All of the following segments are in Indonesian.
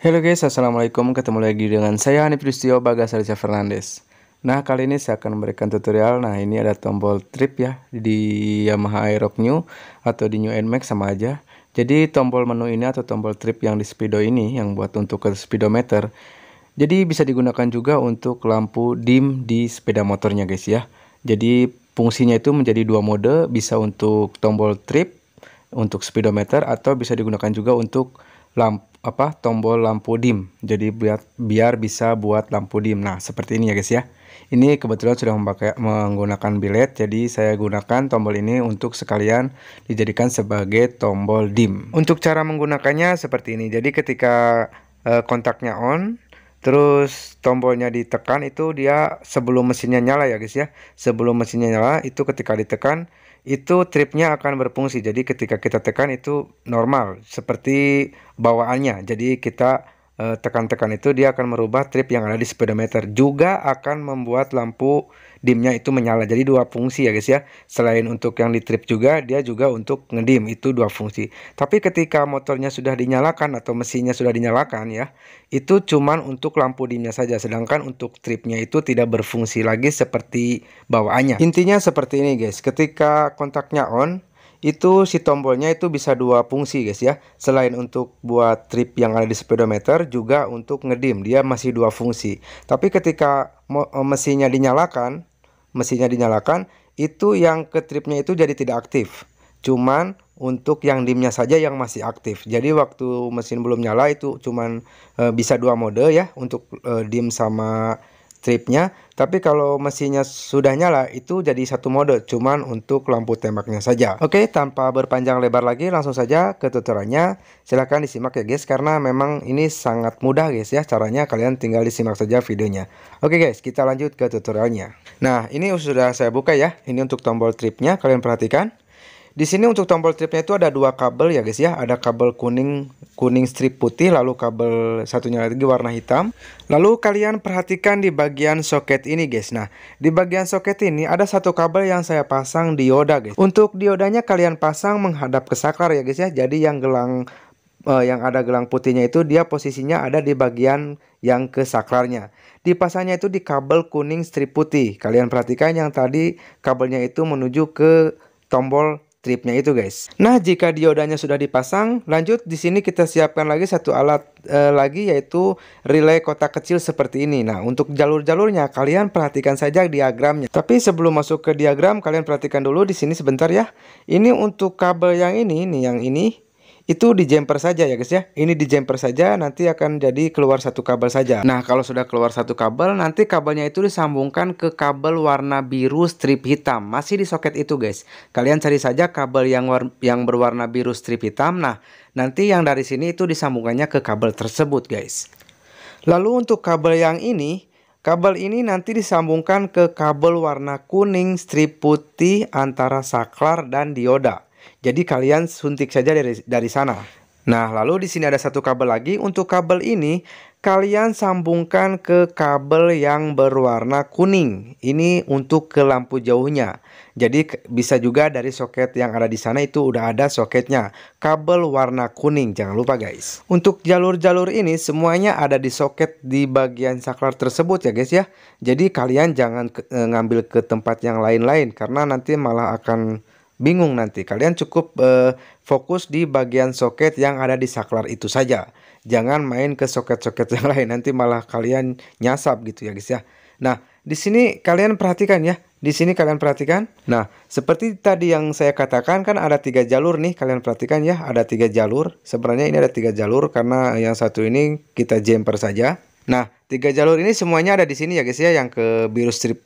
Halo guys, assalamualaikum. Ketemu lagi dengan saya Hanif Pristio Bagas Alicia Fernandes. Nah, kali ini saya akan memberikan tutorial. Nah, ini ada tombol trip ya di Yamaha Aerox New atau di New Nmax sama aja. Jadi tombol menu ini atau tombol trip yang di speedo ini yang buat untuk ke speedometer. Jadi bisa digunakan juga untuk lampu dim di sepeda motornya guys ya. Jadi fungsinya itu menjadi dua mode, bisa untuk tombol trip untuk speedometer atau bisa digunakan juga untuk tombol lampu dim. Jadi biar bisa buat lampu dim. Nah, seperti ini ya guys ya. Ini kebetulan sudah menggunakan bilet, jadi saya gunakan tombol ini untuk sekalian dijadikan sebagai tombol dim. Untuk cara menggunakannya seperti ini. Jadi ketika kontaknya on, terus tombolnya ditekan, itu dia sebelum mesinnya nyala ya guys ya. Sebelum mesinnya nyala itu ketika ditekan itu tripnya akan berfungsi. Jadi ketika kita tekan itu normal seperti bawaannya. Jadi kita tekan-tekan itu dia akan merubah trip yang ada di speedometer. Juga akan membuat lampu dimnya itu menyala. Jadi dua fungsi ya guys ya. Selain untuk yang di trip juga, dia juga untuk ngedim. Itu dua fungsi. Tapi ketika motornya sudah dinyalakan atau mesinnya sudah dinyalakan ya, itu cuman untuk lampu dimnya saja. Sedangkan untuk tripnya itu tidak berfungsi lagi seperti bawaannya. Intinya seperti ini guys. Ketika kontaknya on, itu si tombolnya itu bisa dua fungsi guys ya. Selain untuk buat trip yang ada di speedometer, juga untuk ngedim. Dia masih dua fungsi. Tapi ketika mesinnya dinyalakan, itu yang ke tripnya itu jadi tidak aktif. Cuman untuk yang dimnya saja yang masih aktif. Jadi waktu mesin belum nyala itu cuman bisa dua mode ya untuk dim sama tripnya. Tapi kalau mesinnya sudah nyala itu jadi satu mode, cuman untuk lampu tembaknya saja. Oke, tanpa berpanjang lebar lagi langsung saja ke tutorialnya. Silahkan disimak ya guys, karena memang ini sangat mudah guys ya caranya. Kalian tinggal disimak saja videonya. Oke guys, kita lanjut ke tutorialnya. Nah, ini sudah saya buka ya. Ini untuk tombol tripnya, kalian perhatikan. Di sini untuk tombol tripnya itu ada dua kabel ya guys ya. Ada kabel kuning strip putih, lalu kabel satunya lagi warna hitam. Lalu kalian perhatikan di bagian soket ini guys. Nah, di bagian soket ini ada satu kabel yang saya pasang dioda guys. Untuk diodanya kalian pasang menghadap ke saklar ya guys ya. Jadi yang ada gelang putihnya itu dia posisinya ada di bagian yang ke saklarnya. Dipasangnya itu di kabel kuning strip putih. Kalian perhatikan yang tadi kabelnya itu menuju ke tombol tripnya itu guys. Nah, jika diodanya sudah dipasang, lanjut di sini kita siapkan lagi satu alat lagi, yaitu relay kotak kecil seperti ini. Nah, untuk jalur-jalurnya kalian perhatikan saja diagramnya. Tapi sebelum masuk ke diagram, kalian perhatikan dulu di sini sebentar ya. Ini untuk kabel yang ini nih, yang ini itu di jumper saja ya guys ya. Ini di jumper saja, nanti akan jadi keluar satu kabel saja. Nah, kalau sudah keluar satu kabel, nanti kabelnya itu disambungkan ke kabel warna biru strip hitam. Masih di soket itu guys. Kalian cari saja kabel yang berwarna biru strip hitam. Nah, nanti yang dari sini itu disambungannya ke kabel tersebut guys. Lalu untuk kabel yang ini, kabel ini nanti disambungkan ke kabel warna kuning strip putih antara saklar dan dioda. Jadi kalian suntik saja dari sana. Nah, lalu di sini ada satu kabel lagi. Untuk kabel ini kalian sambungkan ke kabel yang berwarna kuning. Ini untuk ke lampu jauhnya. Jadi bisa juga dari soket yang ada di sana itu udah ada soketnya. Kabel warna kuning, jangan lupa guys. Untuk jalur-jalur ini semuanya ada di soket di bagian saklar tersebut ya guys ya. Jadi kalian jangan ngambil ke tempat yang lain-lain, karena nanti malah akan bingung nanti. Kalian cukup fokus di bagian soket yang ada di saklar itu saja. Jangan main ke soket-soket yang lain, nanti malah kalian nyasap gitu ya guys ya. Nah, di sini kalian perhatikan ya. Di sini kalian perhatikan. Nah, seperti tadi yang saya katakan kan ada 3 jalur nih. Kalian perhatikan ya, ada 3 jalur. Sebenarnya ini ada 3 jalur karena yang satu ini kita jumper saja. Nah, 3 jalur ini semuanya ada di sini ya guys ya. Yang ke biru strip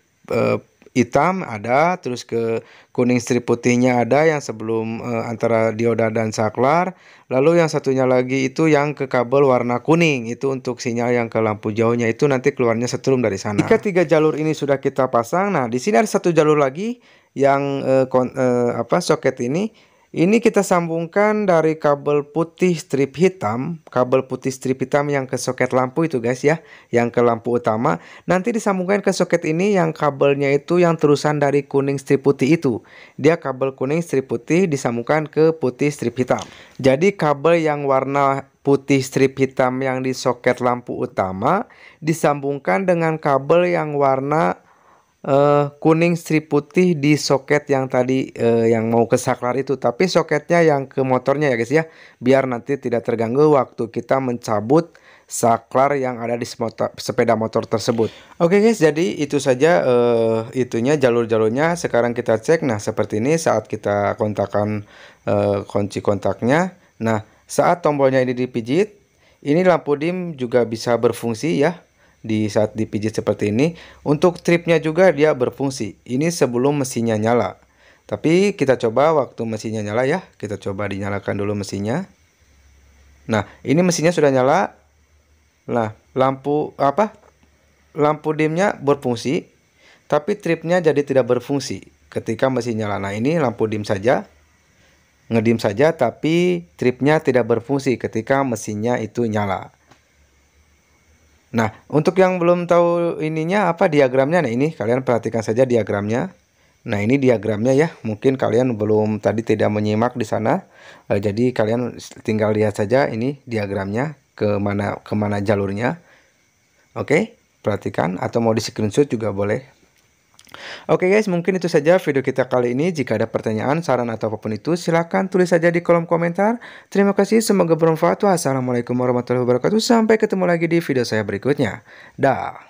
hitam ada, terus ke kuning strip putihnya ada yang sebelum antara dioda dan saklar. Lalu yang satunya lagi itu yang ke kabel warna kuning, itu untuk sinyal yang ke lampu jauhnya, itu nanti keluarnya setrum dari sana. Jika 3 jalur ini sudah kita pasang, nah di sini ada satu jalur lagi yang soket ini Ini kita sambungkan dari kabel putih strip hitam yang ke soket lampu itu guys ya, yang ke lampu utama. Nanti disambungkan ke soket ini yang kabelnya itu yang terusan dari kuning strip putih itu. Dia kabel kuning strip putih disambungkan ke putih strip hitam. Jadi kabel yang warna putih strip hitam yang di soket lampu utama disambungkan dengan kabel yang warna kuning strip putih di soket yang tadi yang mau ke saklar itu, tapi soketnya yang ke motornya ya guys ya, biar nanti tidak terganggu waktu kita mencabut saklar yang ada di sepeda motor tersebut. Oke guys, jadi itu saja itunya jalur-jalurnya. Sekarang kita cek. Nah, seperti ini saat kita kontakkan kunci kontaknya. Nah, saat tombolnya ini dipijit, ini lampu dim juga bisa berfungsi ya. Di saat dipijit seperti ini, untuk tripnya juga dia berfungsi. Ini sebelum mesinnya nyala. Tapi kita coba waktu mesinnya nyala ya. Kita coba dinyalakan dulu mesinnya. Nah, ini mesinnya sudah nyala. Nah, lampu dimnya berfungsi, tapi tripnya jadi tidak berfungsi ketika mesin nyala. Nah, ini lampu dim saja, ngedim saja, tapi tripnya tidak berfungsi ketika mesinnya itu nyala. Nah, untuk yang belum tahu ininya apa diagramnya, nah ini kalian perhatikan saja diagramnya. Nah, ini diagramnya ya. Mungkin kalian belum tadi tidak menyimak di sana. Jadi kalian tinggal lihat saja ini diagramnya kemana jalurnya. Oke, perhatikan atau mau di screenshot juga boleh. Oke guys, mungkin itu saja video kita kali ini. Jika ada pertanyaan, saran atau apapun itu, silahkan tulis saja di kolom komentar. Terima kasih, semoga bermanfaat. Wassalamualaikum warahmatullahi wabarakatuh. Sampai ketemu lagi di video saya berikutnya. Dah.